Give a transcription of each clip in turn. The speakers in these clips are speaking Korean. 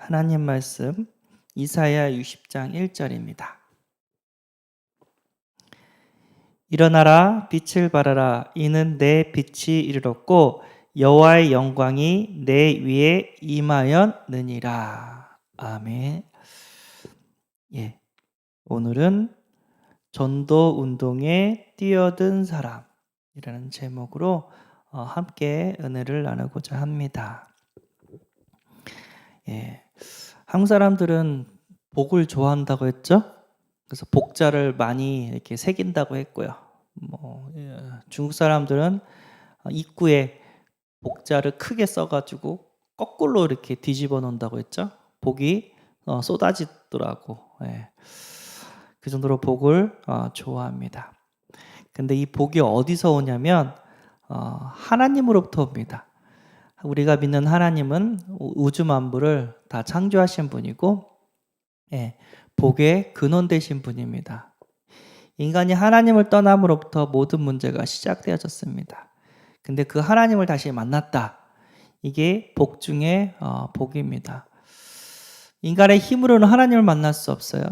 하나님 말씀 이사야 60장 1절입니다. 일어나라 빛을 발하라 이는 내 빛이 이르렀고 여호와의 영광이 내 위에 임하였느니라. 아멘. 오늘은 전도 운동에 뛰어든 사람이라는 제목으로 함께 은혜를 나누고자 합니다. 한국 사람들은 복을 좋아한다고 했죠? 그래서 복자를 많이 이렇게 새긴다고 했고요. 중국 사람들은 입구에 복자를 크게 써가지고 거꾸로 이렇게 뒤집어 놓는다고 했죠? 복이 쏟아지더라고. 그 정도로 복을 좋아합니다. 근데 이 복이 어디서 오냐면 하나님으로부터 옵니다. 우리가 믿는 하나님은 우주 만물을 다 창조하신 분이고 복의 근원 되신 분입니다. 인간이 하나님을 떠남으로부터 모든 문제가 시작되어졌습니다. 근데 그 하나님을 다시 만났다. 이게 복 중에 복입니다. 인간의 힘으로는 하나님을 만날 수 없어요.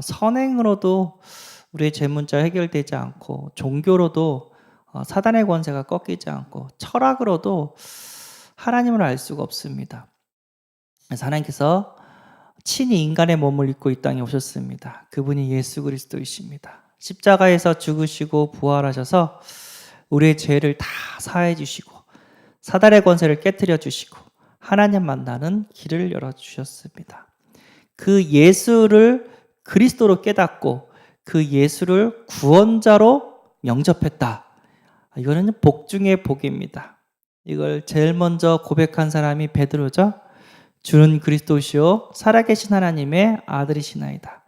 선행으로도 우리의 죄 문자 해결되지 않고, 종교로도 사단의 권세가 꺾이지 않고, 철학으로도 하나님을 알 수가 없습니다. 그래서 하나님께서 친히 인간의 몸을 입고 이 땅에 오셨습니다. 그분이 예수 그리스도이십니다. 십자가에서 죽으시고 부활하셔서 우리의 죄를 다 사해 주시고 사단의 권세를 깨뜨려 주시고 하나님 만나는 길을 열어 주셨습니다. 그 예수를 그리스도로 깨닫고 그 예수를 구원자로 영접했다. 이거는 복 중의 복입니다. 이걸 제일 먼저 고백한 사람이 베드로죠. 주는 그리스도시요 살아계신 하나님의 아들이시나이다.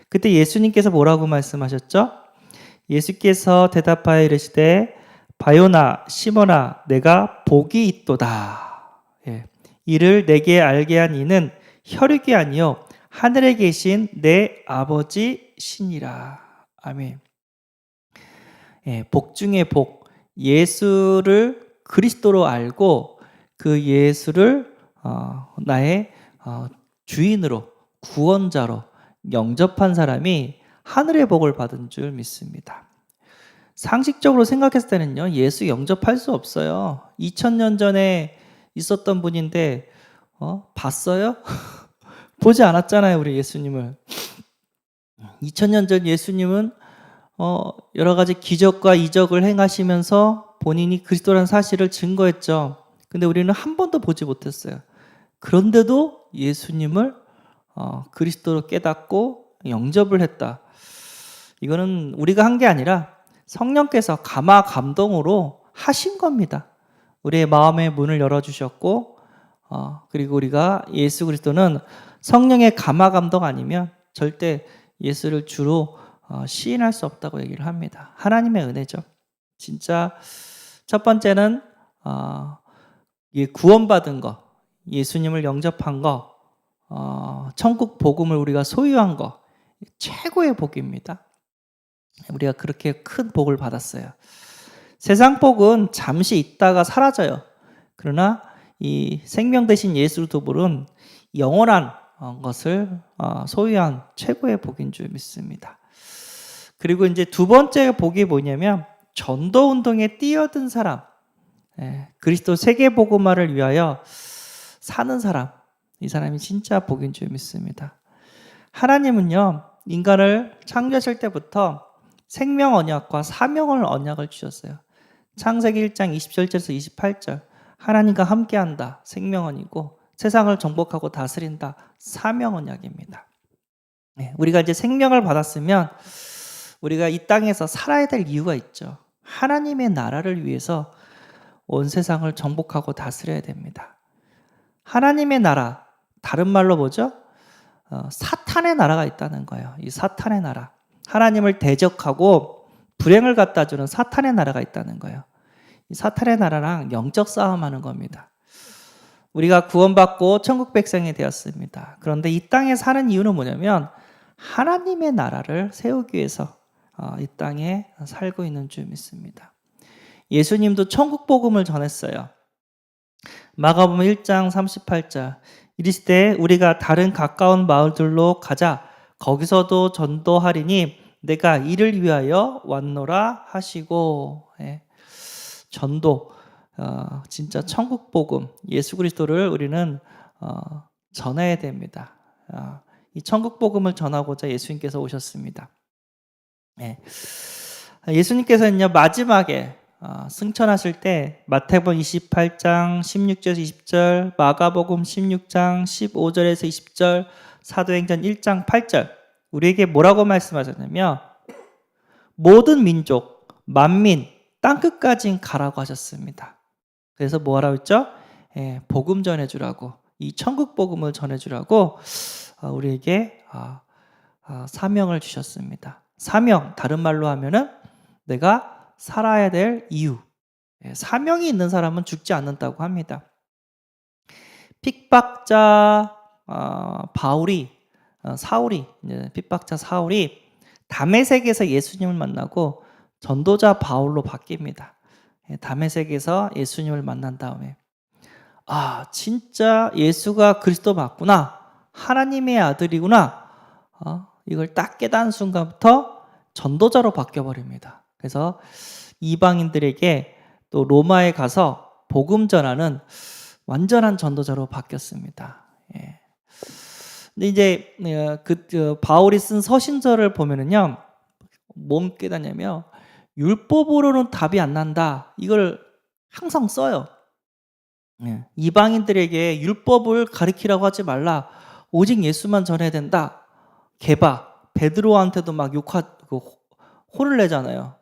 그때 예수님께서 뭐라고 말씀하셨죠? 예수께서 대답하여 이르시되 바요나 시몬아 내가 복이 있도다. 이를 내게 알게 한 이는 혈육이 아니요 하늘에 계신 내 아버지시니라. 아멘. 복 중의 복. 예수를 그리스도로 알고 그 예수를 나의 주인으로 구원자로 영접한 사람이 하늘의 복을 받은 줄 믿습니다. 상식적으로 생각했을 때는요, 예수 영접할 수 없어요. 2000년 전에 있었던 분인데 봤어요? 보지 않았잖아요, 우리 예수님을. 2000년 전 예수님은 여러 가지 기적과 이적을 행하시면서 본인이 그리스도라는 사실을 증거했죠. 근데 우리는 한 번도 보지 못했어요. 그런데도 예수님을 그리스도로 깨닫고 영접을 했다. 이거는 우리가 한 게 아니라 성령께서 감화 감동으로 하신 겁니다. 우리의 마음의 문을 열어주셨고 그리고 우리가 예수 그리스도는 성령의 감화 감동 아니면 절대 예수를 주로 시인할 수 없다고 얘기를 합니다. 하나님의 은혜죠. 진짜 첫 번째는 구원받은 거, 예수님을 영접한 거, 천국 복음을 우리가 소유한 거, 최고의 복입니다. 우리가 그렇게 큰 복을 받았어요. 세상 복은 잠시 있다가 사라져요. 그러나 이 생명 대신 예수 도불은 영원한 것을 소유한 최고의 복인 줄 믿습니다. 그리고 이제 두 번째 복이 뭐냐면 전도 운동에 뛰어든 사람, 그리스도 세계 복음화를 위하여 사는 사람, 이 사람이 진짜 복인 줄 믿습니다. 하나님은요, 인간을 창조하실 때부터 생명 언약과 사명을 언약을 주셨어요. 창세기 1장 27절에서 28절, 하나님과 함께한다, 생명 언이고 세상을 정복하고 다스린다, 사명 언약입니다. 우리가 이제 생명을 받았으면 우리가 이 땅에서 살아야 될 이유가 있죠. 하나님의 나라를 위해서 온 세상을 정복하고 다스려야 됩니다. 하나님의 나라, 다른 말로 뭐죠? 사탄의 나라가 있다는 거예요. 이 사탄의 나라. 하나님을 대적하고 불행을 갖다 주는 사탄의 나라가 있다는 거예요. 이 사탄의 나라랑 영적 싸움하는 겁니다. 우리가 구원받고 천국 백성이 되었습니다. 그런데 이 땅에 사는 이유는 뭐냐면 하나님의 나라를 세우기 위해서 이 땅에 살고 있는 줄 믿습니다. 예수님도 천국 복음을 전했어요. 마가복음 1장 38절 이르시되 우리가 다른 가까운 마을들로 가자. 거기서도 전도하리니 내가 이를 위하여 왔노라 하시고. 예. 전도, 진짜 천국 복음, 예수 그리스도를 우리는 전해야 됩니다. 이 천국 복음을 전하고자 예수님께서 오셨습니다. 예. 예수님께서는요, 마지막에 승천하실 때 마태복음 28장 16절에서 20절, 마가복음 16장 15절에서 20절, 사도행전 1장 8절 우리에게 뭐라고 말씀하셨냐면 모든 민족, 만민, 땅끝까지 가라고 하셨습니다. 그래서 뭐라고 했죠? 복음 전해주라고, 이 천국 복음을 전해주라고 우리에게 사명을 주셨습니다. 사명, 다른 말로 하면은 내가 살아야 될 이유. 사명이 있는 사람은 죽지 않는다고 합니다. 핍박자 사울이 핍박자 사울이 다메섹에서 예수님을 만나고 전도자 바울로 바뀝니다. 다메섹에서 예수님을 만난 다음에 진짜 예수가 그리스도 맞구나, 하나님의 아들이구나, 이걸 딱 깨달은 순간부터 전도자로 바뀌어버립니다. 그래서 이방인들에게 또 로마에 가서 복음 전하는 완전한 전도자로 바뀌었습니다. 근데 이제 바울이 쓴 서신서를 보면은요, 뭔 깨닫냐면 율법으로는 답이 안 난다, 이걸 항상 써요. 이방인들에게 율법을 가르치라고 하지 말라, 오직 예수만 전해야 된다. 베드로한테도 막 혼을 내잖아요.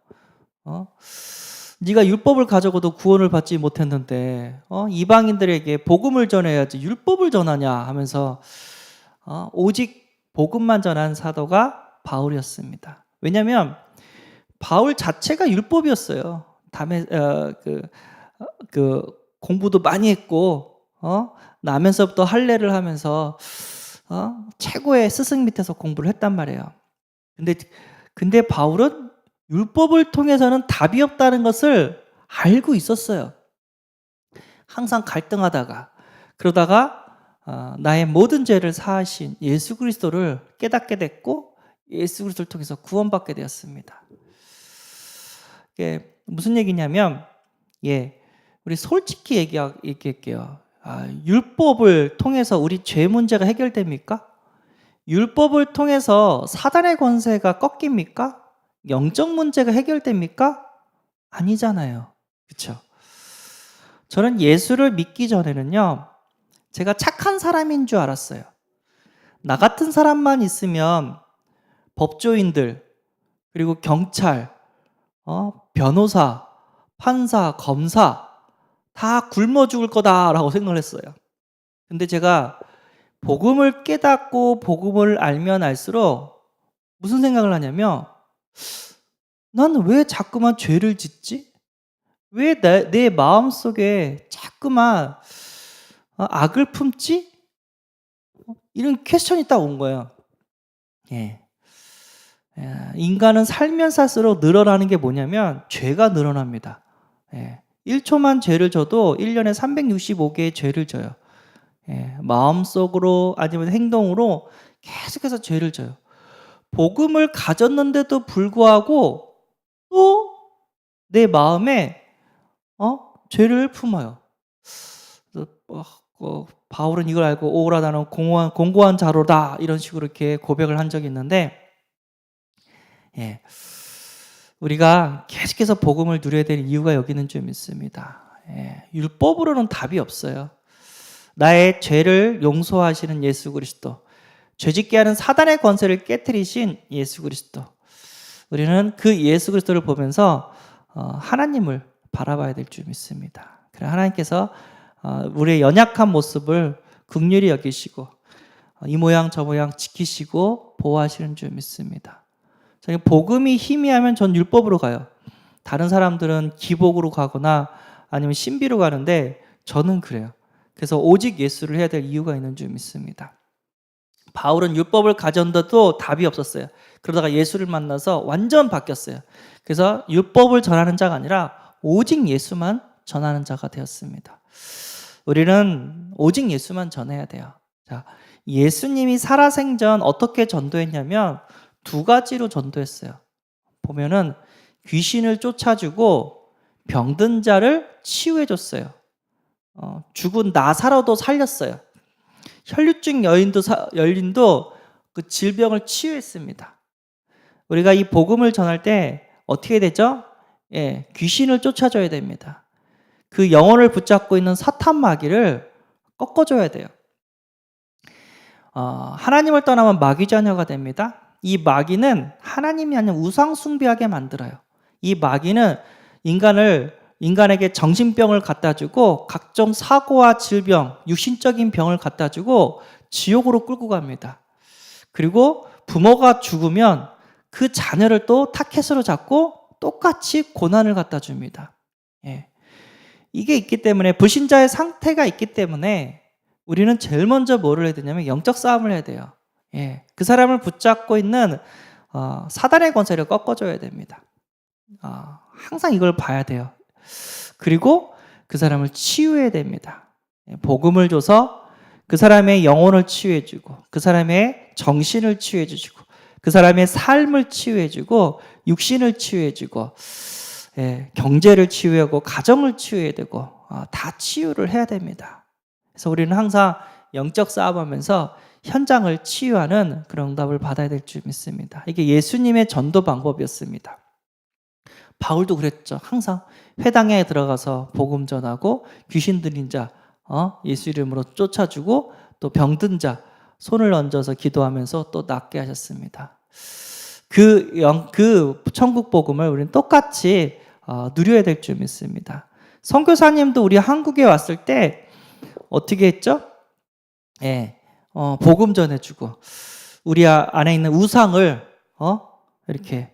네가 율법을 가져고도 구원을 받지 못했는데 이방인들에게 복음을 전해야지 율법을 전하냐 하면서 오직 복음만 전한 사도가 바울이었습니다. 왜냐하면 바울 자체가 율법이었어요. 공부도 많이 했고 나면서부터 할례를 하면서 최고의 스승 밑에서 공부를 했단 말이에요. 근데 바울은 율법을 통해서는 답이 없다는 것을 알고 있었어요. 항상 갈등하다가 그러다가 나의 모든 죄를 사하신 예수 그리스도를 깨닫게 됐고 예수 그리스도를 통해서 구원받게 되었습니다. 이게 무슨 얘기냐면 우리 솔직히 얘기할게요. 율법을 통해서 우리 죄 문제가 해결됩니까? 율법을 통해서 사단의 권세가 꺾입니까? 영적 문제가 해결됩니까? 아니잖아요. 그렇죠? 저는 예수를 믿기 전에는요, 제가 착한 사람인 줄 알았어요. 나 같은 사람만 있으면 법조인들, 그리고 경찰, 변호사, 판사, 검사 다 굶어 죽을 거다라고 생각을 했어요. 근데 제가 복음을 깨닫고 복음을 알면 알수록 무슨 생각을 하냐면, 나는 왜 자꾸만 죄를 짓지? 왜 내 마음속에 자꾸만 악을 품지? 이런 퀘스천이 딱 온 거예요. 인간은 살면 살수록 늘어나는 게 뭐냐면 죄가 늘어납니다. 1초만 죄를 져도 1년에 365개의 죄를 져요. 마음속으로 아니면 행동으로 계속해서 죄를 져요. 복음을 가졌는데도 불구하고 또 내 마음에 죄를 품어요. 바울은 이걸 알고 오라 나는 공고한 자로다, 이런 식으로 이렇게 고백을 한 적이 있는데, 우리가 계속해서 복음을 누려야 될 이유가 여기는 좀 있습니다. 율법으로는 답이 없어요. 나의 죄를 용서하시는 예수 그리스도, 죄짓게 하는 사단의 권세를 깨트리신 예수 그리스도, 우리는 그 예수 그리스도를 보면서 하나님을 바라봐야 될 줄 믿습니다. 그래 하나님께서 우리의 연약한 모습을 긍휼히 여기시고 이 모양 저 모양 지키시고 보호하시는 줄 믿습니다. 복음이 희미하면 전 율법으로 가요. 다른 사람들은 기복으로 가거나 아니면 신비로 가는데 저는 그래요. 그래서 오직 예수를 해야 될 이유가 있는 줄 믿습니다. 바울은 율법을 가졌는데도 답이 없었어요. 그러다가 예수를 만나서 완전 바뀌었어요. 그래서 율법을 전하는 자가 아니라 오직 예수만 전하는 자가 되었습니다. 우리는 오직 예수만 전해야 돼요. 자, 예수님이 살아생전 어떻게 전도했냐면 두 가지로 전도했어요. 보면은 귀신을 쫓아주고 병든 자를 치유해줬어요. 죽은 나사로도 살렸어요. 혈류증 여인도 그 질병을 치유했습니다. 우리가 이 복음을 전할 때 어떻게 되죠? 예, 귀신을 쫓아줘야 됩니다. 그 영혼을 붙잡고 있는 사탄 마귀를 꺾어줘야 돼요. 하나님을 떠나면 마귀 자녀가 됩니다. 이 마귀는 하나님이 아닌 우상 숭배하게 만들어요. 이 마귀는 인간에게 정신병을 갖다 주고 각종 사고와 질병, 육신적인 병을 갖다 주고 지옥으로 끌고 갑니다. 그리고 부모가 죽으면 그 자녀를 또 타켓으로 잡고 똑같이 고난을 갖다 줍니다. 예. 이게 있기 때문에, 불신자의 상태가 있기 때문에 우리는 제일 먼저 뭐를 해야 되냐면 영적 싸움을 해야 돼요. 예. 그 사람을 붙잡고 있는 사단의 권세를 꺾어줘야 됩니다. 항상 이걸 봐야 돼요. 그리고 그 사람을 치유해야 됩니다. 복음을 줘서 그 사람의 영혼을 치유해주고, 그 사람의 정신을 치유해주고, 그 사람의 삶을 치유해주고, 육신을 치유해주고, 경제를 치유하고, 가정을 치유해야 되고, 다 치유를 해야 됩니다. 그래서 우리는 항상 영적 싸움하면서 현장을 치유하는 그런 응답을 받아야 될 줄 믿습니다. 이게 예수님의 전도 방법이었습니다. 바울도 그랬죠. 항상 회당에 들어가서 복음 전하고 귀신 들린 자 예수 이름으로 쫓아주고, 또 병든 자 손을 얹어서 기도하면서 또 낫게 하셨습니다. 그 천국 복음을 우리는 똑같이 누려야 될 줄 믿습니다. 선교사님도 우리 한국에 왔을 때 어떻게 했죠? 복음 전해주고, 우리 안에 있는 우상을 이렇게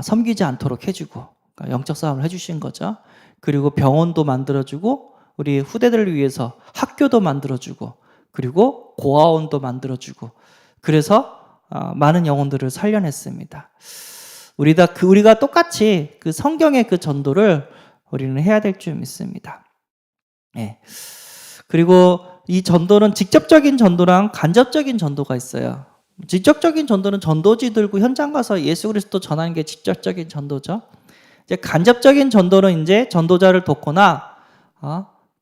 섬기지 않도록 해주고, 그러니까 영적 싸움을 해주신 거죠. 그리고 병원도 만들어주고, 우리 후대들을 위해서 학교도 만들어주고, 그리고 고아원도 만들어주고, 그래서 많은 영혼들을 살려냈습니다. 우리가 똑같이 그 성경의 그 전도를 우리는 해야 될 줄 믿습니다. 그리고 이 전도는 직접적인 전도랑 간접적인 전도가 있어요. 직접적인 전도는 전도지 들고 현장 가서 예수 그리스도 전하는 게 직접적인 전도죠. 이제 간접적인 전도는 이제 전도자를 돕거나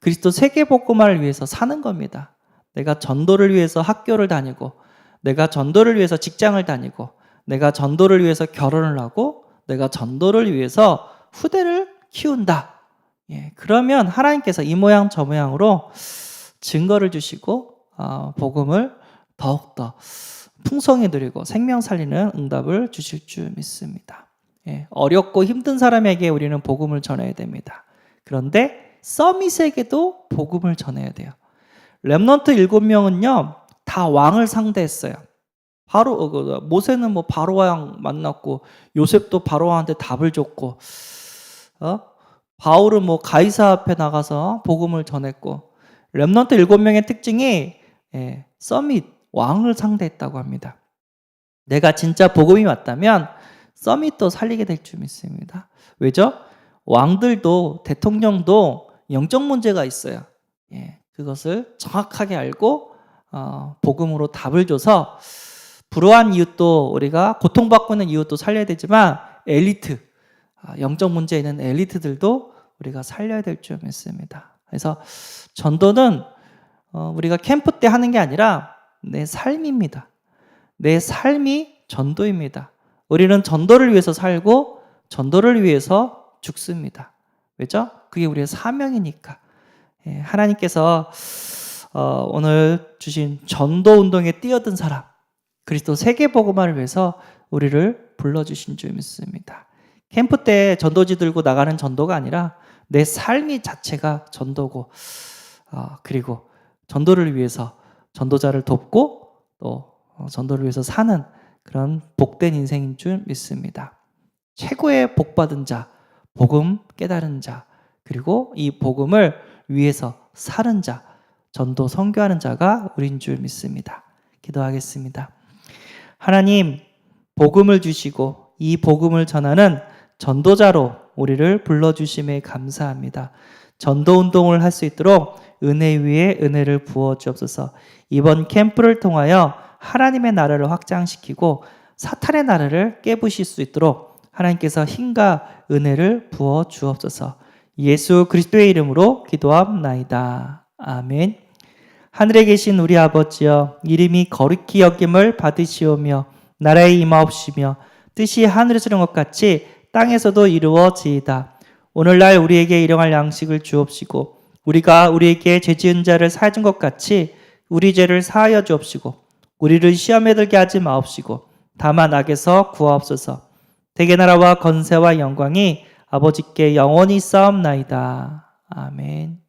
그리스도 세계 복음화를 위해서 사는 겁니다. 내가 전도를 위해서 학교를 다니고, 내가 전도를 위해서 직장을 다니고, 내가 전도를 위해서 결혼을 하고, 내가 전도를 위해서 후대를 키운다. 그러면 하나님께서 이 모양 저 모양으로 증거를 주시고 복음을 더욱더 풍성히 누리고 생명 살리는 응답을 주실 줄 믿습니다. 어렵고 힘든 사람에게 우리는 복음을 전해야 됩니다. 그런데 서밋에게도 복음을 전해야 돼요. 렘넌트 7명은요 다 왕을 상대했어요. 바로 모세는 뭐 바로 왕 만났고, 요셉도 바로 왕한테 답을 줬고, 바울은 뭐 가이사 앞에 나가서 복음을 전했고, 렘넌트 7명의 특징이 서밋, 왕을 상대했다고 합니다. 내가 진짜 복음이 왔다면 서밋도 살리게 될 줄 믿습니다. 왜죠? 왕들도 대통령도 영적 문제가 있어요. 그것을 정확하게 알고 복음으로 답을 줘서 불우한 이웃도, 우리가 고통받고 있는 이웃도 살려야 되지만 엘리트, 영적 문제 있는 엘리트들도 우리가 살려야 될 줄 믿습니다. 그래서 전도는 우리가 캠프 때 하는 게 아니라 내 삶입니다. 내 삶이 전도입니다. 우리는 전도를 위해서 살고 전도를 위해서 죽습니다. 왜죠? 그게 우리의 사명이니까. 하나님께서 오늘 주신 전도 운동에 뛰어든 사람, 그리스도 세계 복음화를 위해서 우리를 불러주신 줄 믿습니다. 캠프 때 전도지 들고 나가는 전도가 아니라 내 삶이 자체가 전도고, 그리고 전도를 위해서 전도자를 돕고 또 전도를 위해서 사는 그런 복된 인생인 줄 믿습니다. 최고의 복받은 자, 복음 깨달은 자, 그리고 이 복음을 위해서 사는 자, 전도 선교하는 자가 우리인 줄 믿습니다. 기도하겠습니다. 하나님, 복음을 주시고 이 복음을 전하는 전도자로 우리를 불러주심에 감사합니다. 전도 운동을 할 수 있도록 은혜 위에 은혜를 부어 주옵소서. 이번 캠프를 통하여 하나님의 나라를 확장시키고 사탄의 나라를 깨부실 수 있도록 하나님께서 힘과 은혜를 부어 주옵소서. 예수 그리스도의 이름으로 기도합나이다. 아멘. 하늘에 계신 우리 아버지여, 이름이 거룩히 여김을 받으시오며 나라에 임하옵시며 뜻이 하늘에서 이룬 것 같이 땅에서도 이루어지이다. 오늘날 우리에게 일용할 양식을 주옵시고 우리가 우리에게 죄 지은 자를 사해 준 것 같이 우리 죄를 사하여 주옵시고 우리를 시험에 들게 하지 마옵시고 다만 악에서 구하옵소서. 대개 나라와 건세와 영광이 아버지께 영원히 있사옵나이다. 아멘.